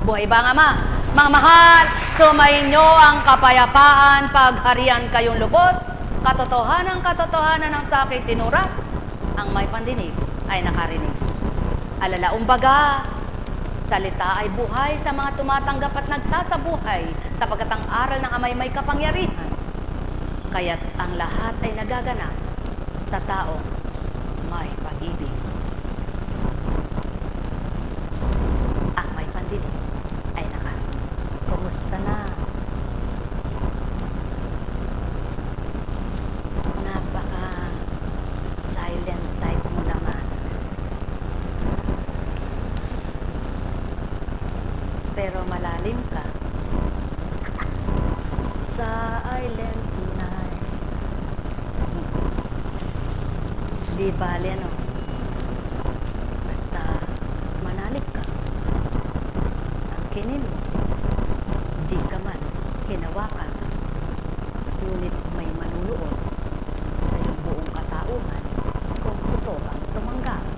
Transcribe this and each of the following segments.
Buhay ba ang Ama? Mga mahal, sumainyo ang kapayapaan, pagharian kayong lubos, katotohanan ng sa aking tinurat, ang may pandinig ay nakarinig. Alalaong baga, salita ay buhay sa mga tumatanggap at nagsasabuhay, sapagkat ang aral ng Ama'y may kapangyarihan. Kaya't ang lahat ay nagaganap sa taong may pag-ibig. Ang may pandinig ay nakarinig. Kumusta na? Napaka-silent type mo naman. Pero malalim ka. Silent night. Di bale, ano? Basta manalig ka. Ang kinin mo, di ka man hinawakan. Ngunit may manunood sa iyong buong katauhan kung totoo ang tumanggap.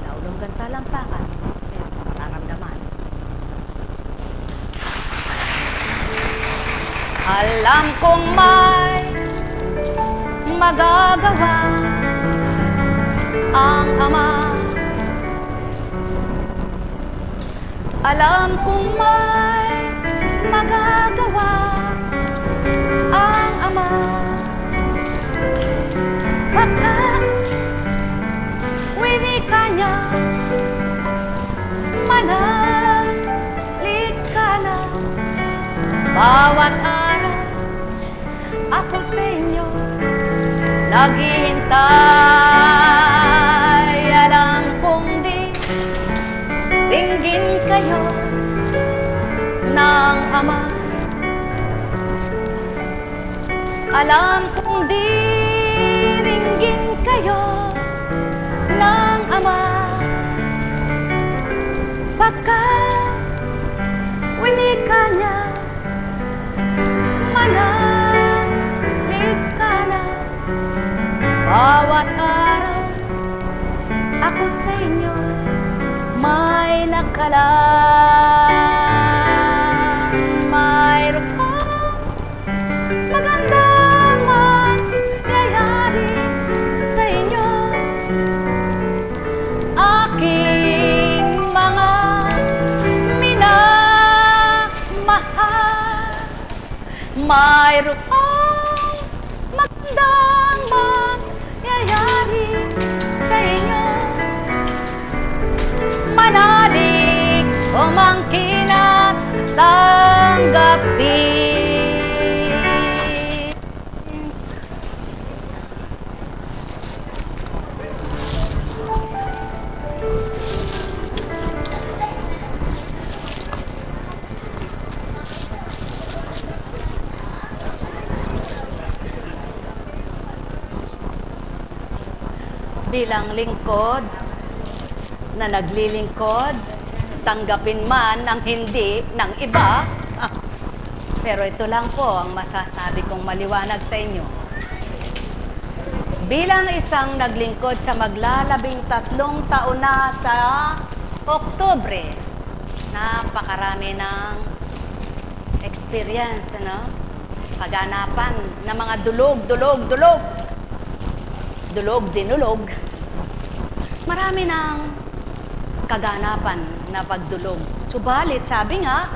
Laulong gantalampakan, pero mararamdaman. Alam kong may magagawa ang Ama. Alam kong may magagawa ang Ama. Pagkat winika niya, manalig ka na. Bawat araw ako sa inyo naghihintay. Alam kong di ringgin kayo ng Ama. Alam kong di ringgin kayo ng Ama. Pagkat winika niya, manalig ka na. Bawat araw ako sa inyo may nakalaan. Mayroon magandang mangyayari sa inyo. Aking mga minamahal, mayroon magandang mangyayari sa inyo. Manalig umangkin at tanggapin. Bilang lingkod na naglilingkod, tanggapin man ang hindi ng iba. Pero ito lang po ang masasabi kong maliwanag sa inyo. Bilang isang naglingkod sa maglalabing-3 taon na sa Oktubre, napakarami ng experience, ano? Kaganapan ng mga dulog, dinulog. Marami ng kaganapan na pagdulog. Subalit, sabi nga,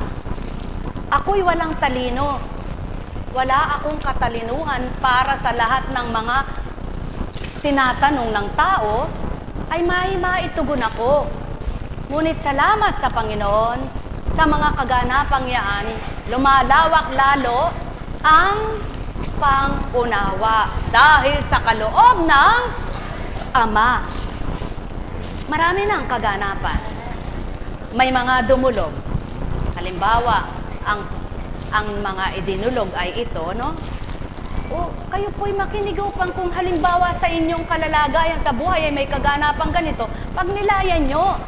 ako'y walang talino. Wala akong katalinuhan para sa lahat ng mga tinatanong ng tao, ay maitugon ako. Ngunit salamat sa Panginoon, sa mga kaganapang yaan, lumalawak lalo ang pangunawa dahil sa kaloob ng Ama. Marami ng kaganapan. May mga dumulog. Halimbawa, ang mga idinulog ay ito, no? O, kayo po'y makinig upang kung halimbawa sa inyong kalalagayan sa buhay ay may kaganapang ganito, pag nilayan nyo.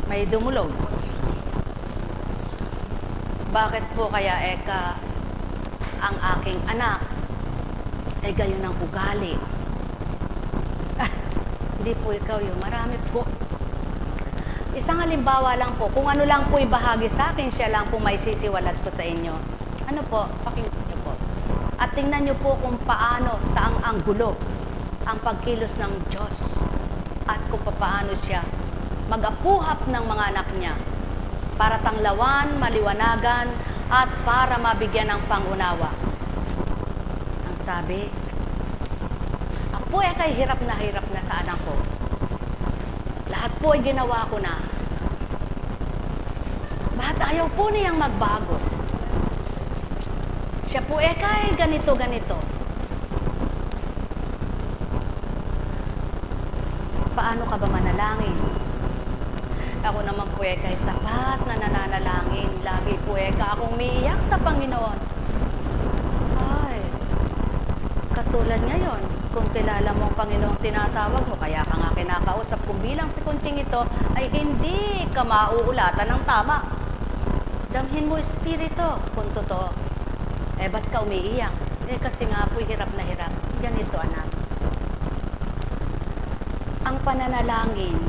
May dumulog. Bakit po kaya eka ang aking anak ay gayon ang ugali? Hindi po ikaw yun. Marami po. Isang halimbawa lang po, kung ano lang po ibahagi sa akin, siya lang po may sisiwalat ko sa inyo. Ano po? Pakinggan niyo po. At tingnan niyo po kung paano, saang anggulo, ang pagkilos ng Diyos. At kung paano siya mag-apuhap ng mga anak niya para tanglawan, maliwanagan, at para mabigyan ng pangunawa. Ang sabi, ako po ay kay hirap na sa anak ko. Lahat po ay ginawa ko na. Bakit ayaw po niyang magbago? Siya po ay kay ganito. Paano ka ba manalangin? Ako naman po ay kay tapat na nananalangin. Lagi po ay akong umiiyak sa Panginoon. Ay, katulad ngayon, kung kilala mo ang Panginoong tinatawag mo, kaya ka nga kinakausap, kung bilang si Kunting ito, ay hindi ka mauulatan ng tama. Damhin mo espiritu, kung totoo. Ba't ka umiiyak? Kasi nga po, hirap na hirap. Ganito, anak. Ang pananalangin,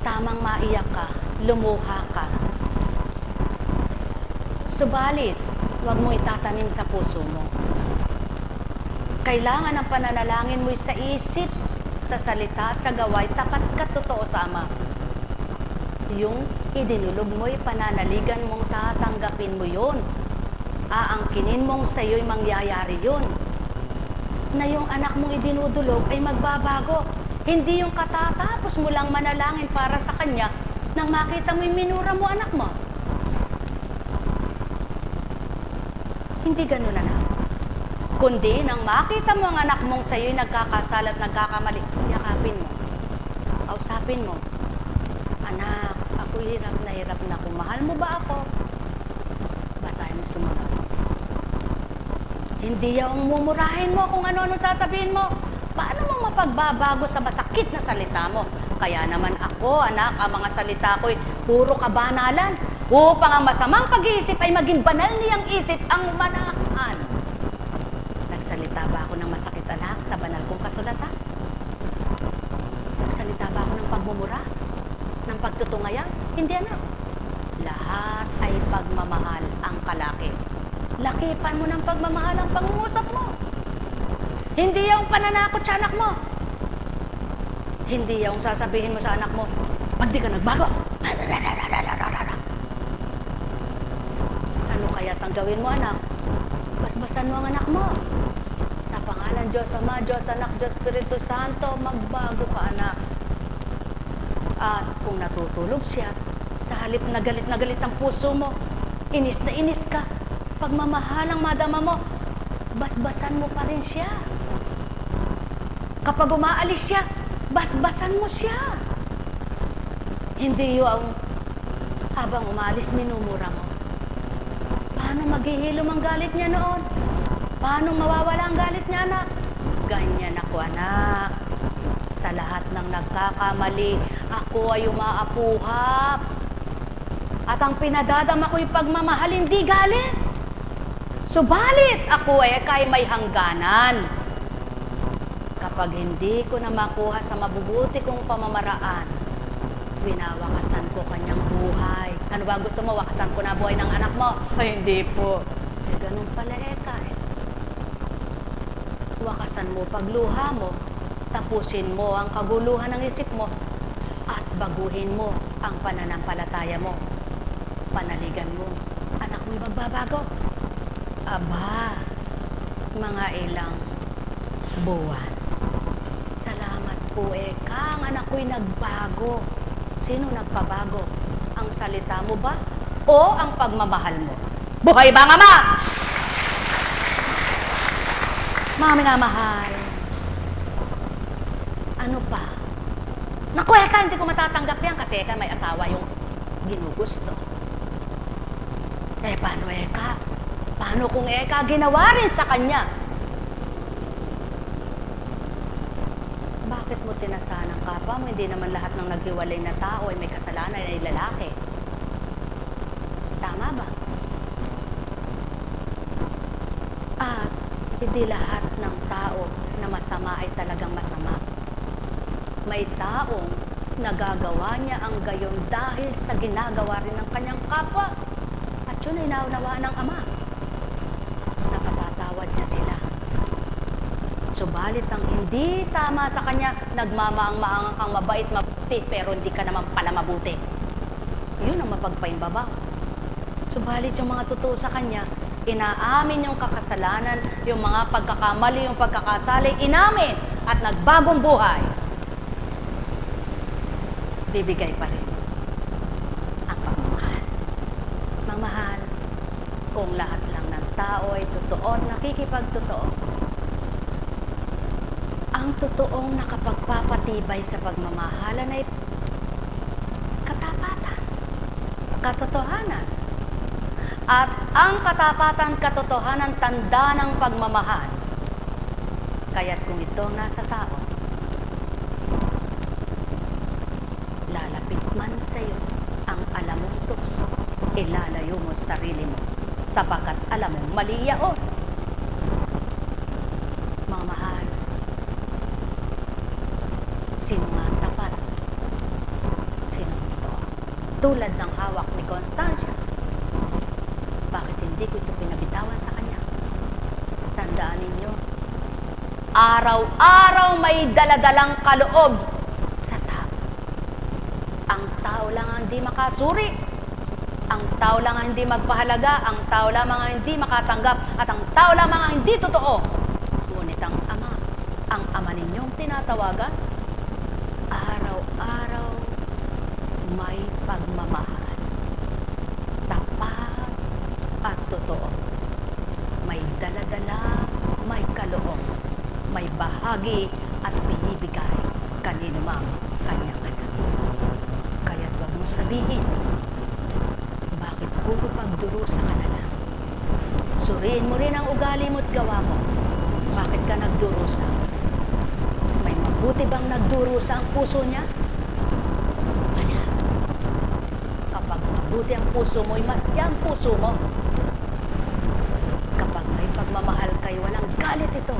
tamang maiyak ka, lumuha ka. Subalit, huwag mo itatanim sa puso mo. Kailangan ang pananalangin mo'y sa isip, sa salita, at sa gaway, tapat ka totoo sa Ama. Yung idinulog mo'y pananaligan mong tatanggapin mo yun. Aangkinin mong sa'yo'y mangyayari yun. Na yung anak mong idinudulog ay magbabago. Hindi yung katatapos mo lang manalangin para sa kanya nang makita mo'y minura mo anak mo. Hindi ganun, anak. Kundi nang makita mo ang anak mong sa'yo'y nagkakasala at nagkakamali, yakapin mo. Kausapin mo. Anak, ako hirap na kung mahal mo ba ako? Ba tayo mo sumunod? Hindi yung mumurahin mo kung ano-ano sasabihin mo. Paano mo mapagbabago sa masakit na salita mo? Kaya naman ako, anak, ang mga salita ko'y puro kabanalan. Upang ang masamang pag-iisip ay maging banal niyang isip ang manahan. Nagsalita ba ako ng masakit, anak, sa banal kong kasulatan? Nagsalita ba ako ng pagmumura? Ng pagtutungayan? Hindi, anak. Lahat ay pagmamahal ang kalaki. Lakipan mo ng pagmamahal ang pangungusap mo. Hindi yung pananakot sa anak mo. Hindi yung sasabihin mo sa anak mo, pag di ka nagbago, ano kaya tanggawin mo, anak? Basbasan mo ang anak mo. Sa pangalan Diyos Ama, Diyos Anak, Diyos Espiritu Santo, magbago ka, anak. At kung natutulog siya, sa halip na galit ang puso mo, inis na inis ka, pagmamahalang madama mo, basbasan mo pa rin siya. Kapag umaalis siya, basbasan mo siya. Hindi yung habang umalis, minumura mo. Paano maghihilom ang galit niya noon? Paano mawawala ang galit niya, anak? Ganyan ako, anak. Sa lahat ng nagkakamali, ako ay umaapuhap. At ang pinadadama ko'y pagmamahal, hindi galit. Subalit, ako ay kay may hangganan. Kapag hindi ko na makuha sa mabubuti kong pamamaraan, winawakasan ko kanyang buhay. Ano ba gusto mo? Wakasan ko na buhay ng anak mo? Ay, hindi po. Ganun pala eh. Wakasan mo pagluha mo, tapusin mo ang kaguluhan ng isip mo, at baguhin mo ang pananampalataya mo. Panaligan mo. Anak mo'y magbabago. Aba, mga ilang buwan. Salamat po ang anak ko'y nagbago. Sino nagpabago? Ang salita mo ba? O ang pagmamahal mo? Buhay ba, Ama? Mga minamahal. Ano pa? Naku, Eka, hindi ko matatanggap yan kasi Eka, may asawa yung ginugusto. Paano, Eka? Paano kung Eka ginawa rin sa kanya? Bakit mo tinasahan ang kapwa mo? Hindi naman lahat ng naghiwalay na tao ay may kasalanan ay lalaki. Tama ba? At hindi lahat ng tao na masama ay talagang masama. may taong nagagawa niya ang gayon dahil sa ginagawa rin ng kanyang kapwa. At yun ay naunawaan ng Ama. Napatatawad niya sila. Subalit ang hindi tama sa kanya, nagmamaang-maang kang mabait, mabuti, pero hindi ka naman pala mabuti. Yun ang mapagpaimbabaw. Subalit yung mga totoo sa kanya, inaamin yung kakasalanan, yung mga pagkakamali, yung pagkakasali, inamin at nagbagong buhay. Bibigay pa rin ang pagmamahal. Mamahal, kung lahat lang ng tao ay totoo at nakikipagtotoo, ang totoong nakapagpapatibay sa pagmamahalan ay katapatan, katotohanan. At ang katapatan, katotohanan, tanda ng pagmamahal. Kaya't kung ito nasa tao, lalapit man sa iyo ang alam mong tukso, ilalayo mo sarili mo, sapagkat alam mong mali yaon. Mga mahal, sino nga tapat? Sino ito? Tulad ng hawak ni Constancia, bakit hindi ko ito pinabitawan sa kanya? Tandaan ninyo, araw-araw may daladalang kaloob sa tao. Ang tao lang ang hindi makasuri. Ang tao lang ang hindi magpahalaga. Ang tao lamang ang hindi makatanggap. At ang tao lamang ang hindi totoo. Ngunit ang Ama ninyong tinatawagan, araw-araw may pagmamahal. Tapat at totoo. May daladala, may kaloob, may bahagi at binibigay kanino mang kanyang anak. Kaya't huwag mong sabihin, bakit puro pagdurusa ka na lang? Suriin mo rin ang ugali mo at gawa mo. Bakit ka nagdurusa? May mabuti bang nagdurusa ang puso niya? Wala. Kapag mabuti ang puso mo, maski ang puso mo. Kapag may pagmamahal kayo, walang galit ito.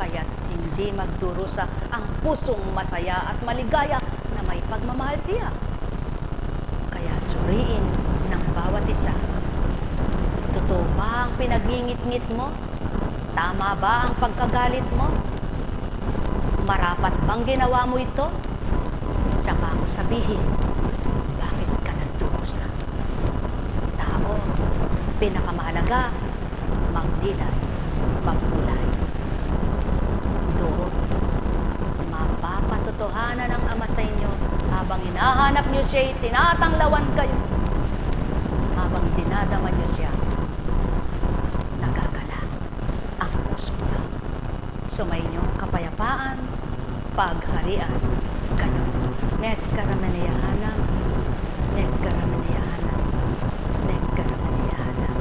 Kaya't hindi magdurusa ang pusong masaya at maligaya na may pagmamahal siya. Kaya suriin ng bawat isa. Totoo ba ang pinagngingit-ngit mo? Tama ba ang pagkagalit mo? Marapat bang ginawa mo ito? Tsaka ako sabihin, bakit ka nagdurusa? Tao, pinakamahalaga, magdilay, magkulay. Doon, mapapatotohanan ng Ama sa inyo habang hinahanap niyo siya, tinatanglawan kayo. Habang dinadaman niyo siya, nagagala ang puso niyo. Sumainyo kapayapaan, pagharian kayo. Net karamaniyahanam, net karamaniyahanam, net karamaniyahanam.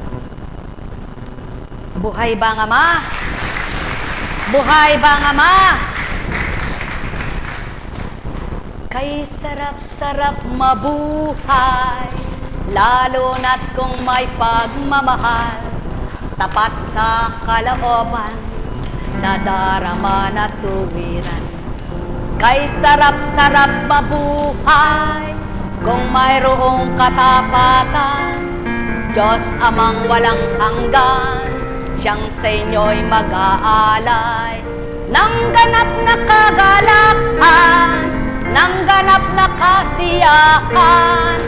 Buhay ba ang Ama? Buhay ba ang Ama? Kay sarap-sarap mabuhay, lalo na't kung may pagmamahal, tapat sa kalooban, nadarama na tuwiran. Kay sarap-sarap mabuhay, kung mayroong katapatan, Diyos Amang walang hanggan, siyang sa inyo'y mag-aalay. Nang ganap na kagalakan, nang ganap na kasiyahan,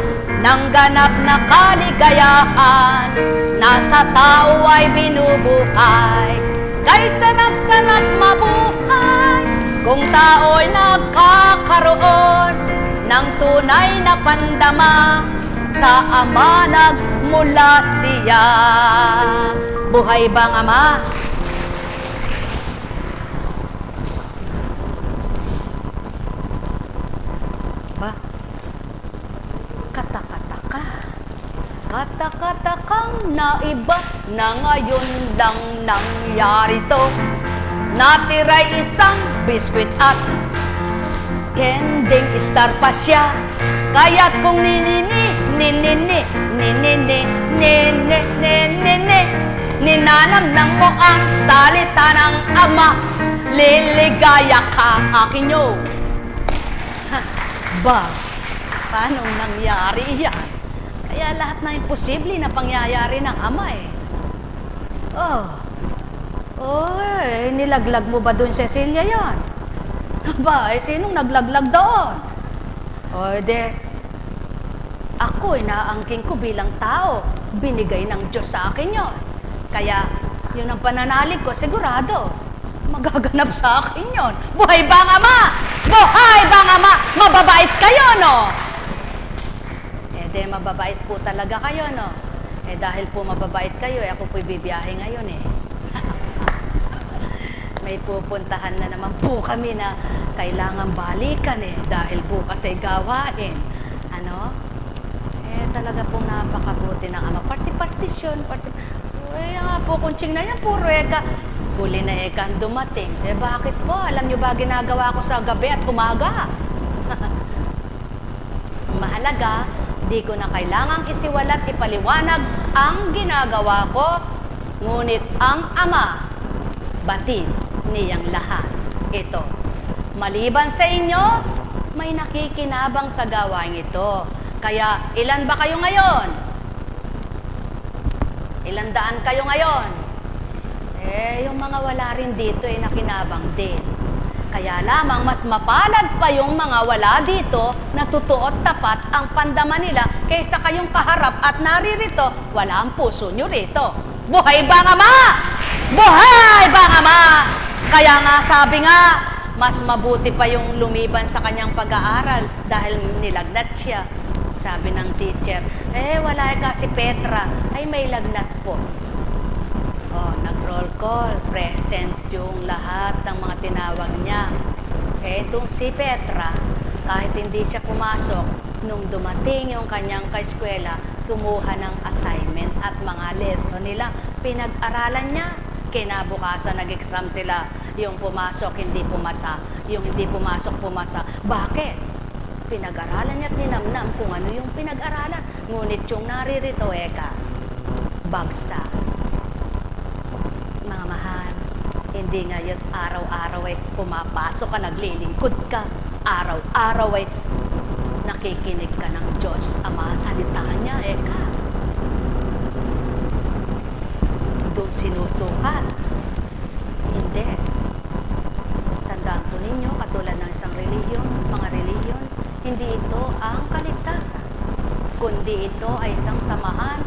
nang ganap na kaligayahan, nasa tao ay binubuhay. Kay sarap-sarap mabuhay, kung tao'y nagkakaroon ng tunay na pandama, sa Ama nagmula siya. Buhay bang Ama? Ba? Katakataka. Katakatakang naiba na ngayon lang nangyari to. Natiray isang biskwit at kending star pa siya. Kaya't kung ninanamnam mo ang salita ng Ama, liligaya ka akin yo. Ba, paano nangyari yan? Kaya lahat na imposible na pangyayari ng Ama eh. Oh, nilaglag mo ba doon, Cecilia, yan? Aba, sinong naglaglag doon? O, ako, inaangking ko bilang tao. Binigay ng Diyos sa akin yon. Kaya, yun ang pananalig ko, sigurado. Magaganap sa akin yon. Buhay ba ang Ama? Buhay ba ang Ama? Mababait kayo, no? Mababait po talaga kayo, no? Dahil po mababait kayo, ako po'y bibiyahe ngayon, eh. May pupuntahan na naman po kami na kailangan balikan, eh. Dahil bukas ay gawain. Ano? Talaga pong napakabuti ng Ama. Partisyon. Nga po, kunching na yan, puro eka. Huli na eka ang dumating. Bakit po? Alam nyo ba ginagawa ko sa gabi at umaga? Mahalaga, di ko na kailangang isiwalat ipaliwanag ang ginagawa ko, ngunit ang Ama, batid niyang lahat. Ito, maliban sa inyo, may nakikinabang sa gawain ito. Kaya, ilan ba kayo ngayon? Ilan daan kayo ngayon? Yung mga wala rin dito ay nakinabang din. Kaya lamang mas mapalad pa yung mga wala dito na totoo at tapat ang pandaman nila kaysa kayong kaharap at naririto, wala ang puso nyo rito. Buhay ba ang Ama? Buhay ba ang Ama? Kaya nga sabi nga, mas mabuti pa yung lumiban sa kanyang pag-aaral dahil nilagnat siya. Sabi ng teacher, wala ka si Petra, ay may lagnat po. Nag-roll call, present yung lahat ng mga tinawag niya. Itong si Petra, kahit hindi siya pumasok, nung dumating yung kanyang kaeskwela, kumuha ng assignment at mga lesson nila. Pinag-aralan niya, kinabukasan nag-exam sila. Yung pumasok, hindi pumasa. Yung hindi pumasok, pumasa. Bakit? Pinag-aralan niya at ninamnam kung ano yung pinag-aralan. Ngunit yung naririto, bagsak. Mga mahal, hindi ngayon araw-araw ay pumapasok ka, naglilingkod ka. Araw-araw ay nakikinig ka ng Diyos Ama, salita niya, doon sinusukat. Hindi. Tandaan po ninyo, katulad ng isang relihiyon, mga relihiyon, hindi ito ang kaligtasan, kundi ito ay isang samahan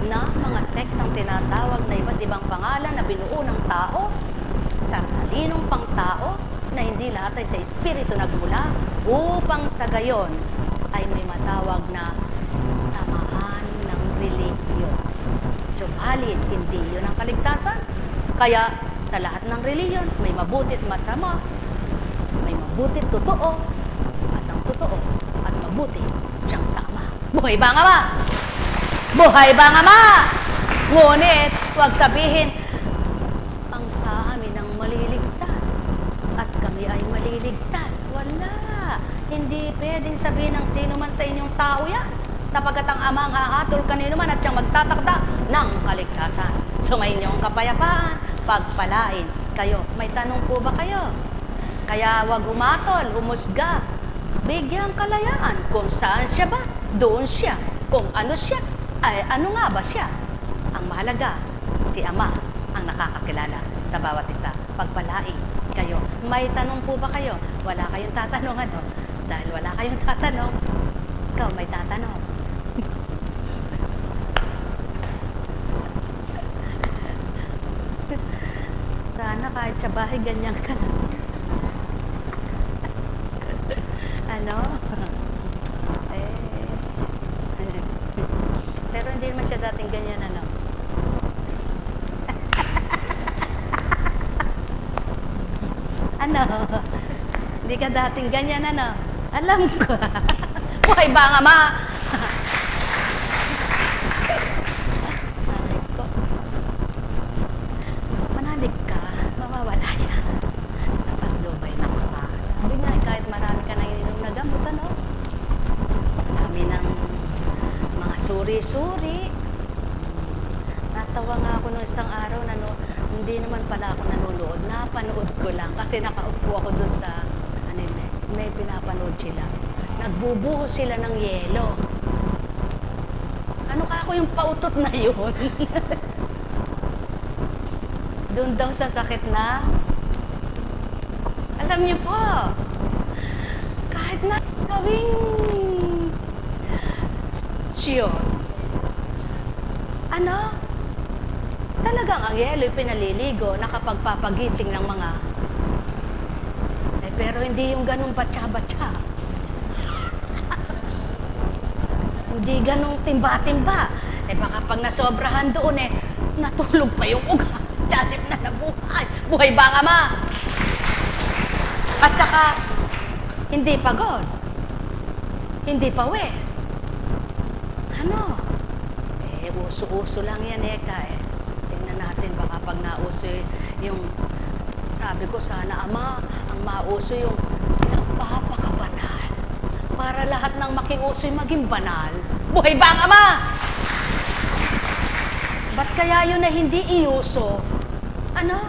na mga sektang tinatawag na iba't ibang pangalan na binuo ng tao, sa talinong pang tao, na hindi lahat ay sa Espiritu nagmula, upang sa gayon ay may matawag na samahan ng relihiyon. Subalit, hindi yun ang kaligtasan. Kaya, sa lahat ng relihiyon, may mabuti at masama, may mabuti at totoo, at ang totoo at mabuti siyang sama. Buhay ba ang Ama? Buhay ba ang Ama? Ngunit, huwag sabihin, ang sa amin ang maliligtas at kami ay maliligtas. Wala. Hindi pwedeng sabihin ng sino man sa inyong tao yan, sapagkat ang Ama ang hahatol kanino man at siyang magtatakda ng kaligtasan. Sumayin niyo ang kapayapaan, pagpalain kayo. May tanong po ba kayo? Kaya wag humatol, humusga. Bigyan kalayaan. Kung saan siya ba, doon siya. Kung ano siya, ay ano nga ba siya? Ang mahalaga, si Ama ang nakakakilala sa bawat isa. Pagpalain kayo. May tanong po ba kayo? Wala kayong tatanong, ano? Dahil wala kayong tatanong, ikaw may tatanong. Sana kahit sa bahay, ganyan ka na. Ano? Pero hindi naman siya dating ganyan, ano? Ano? Hindi ka dating ganyan, ano? Alam ko. Buhay ba ang Ama? Manalig ka, mawawala yan sa pagdubay ng Ama. Sabi nga, kahit marami ka nang ininom na gamot, ano? Dami ng mga suri-suri. Natawa nga ako nung isang araw na hindi naman pala ako nanonood. Napanood ko lang kasi nakaupo ako dun sa may pinapanood sila. nagbubuhos sila ng yelo. Ano ka ako yung pautot na yun? Doon daw sa sakit na, alam niyo po, kahit na gawing siyon, ano, talagang ang yelo'y pinaliligo, nakapagpapagising ng mga, pero hindi yung ganun batsa-batsa. Hindi ganun timba-timba. Baka pag nasobrahan doon natulog pa yung ugat. Tiyatip na nabuhay. Buhay ba nga, ma? At saka, hindi pagod. Hindi pawis. Ano? Uso-uso lang yan, Tingnan natin, baka pag nauso yung, sabi ko sana, Ama, ang mauso yung nagpapakabanal. Para lahat ng makiuso'y maging banal. Buhay ba ang Ama? Ba't kaya yun na hindi iuso? Ano?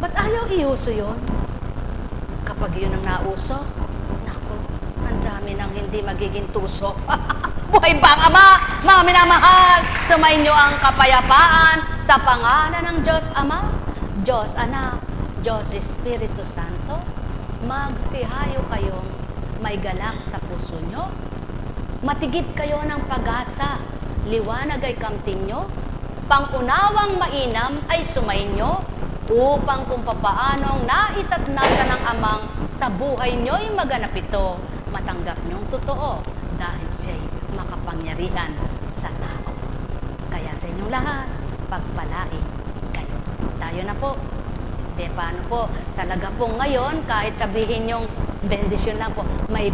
Ba't ayaw iuso yun? Kapag yun ang nauso, naku, ang dami nang hindi magiging tuso. Buhay ba ang Ama? Mga minamahal, sumayin niyo ang kapayapaan sa pangalan ng Diyos Ama, Diyos Anak, Diyos Espiritu Santo. Magsihayo kayong may galak sa puso nyo. Matigip kayo ng pag-asa, liwanag ay kamting nyo, pangunawang mainam ay sumayin nyo, upang kung papaanong nais at nasa ng Amang sa buhay nyo'y maganap ito, matanggap nyong totoo dahil siya'y makapangyarihan sa tao. Kaya sa inyong lahat, pagpalain kayo. Tayo na po. Paano po? Talaga po ngayon, kahit sabihin yung bendisyon lang po, may